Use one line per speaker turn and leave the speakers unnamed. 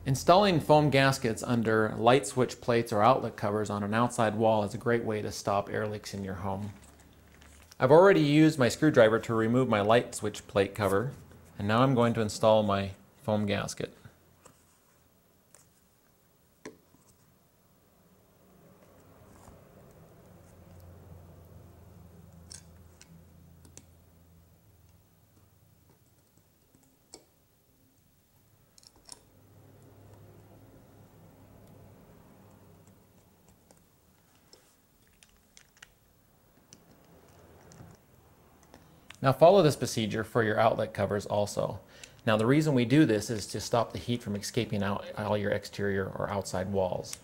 Installing foam gaskets under light switch plates or outlet covers on an outside wall is a great way to stop air leaks in your home. I've already used my screwdriver to remove my light switch plate cover, and now I'm going to install my foam gasket. Now follow this procedure for your outlet covers also. Now the reason we do this is to stop the heat from escaping out all your exterior or outside walls.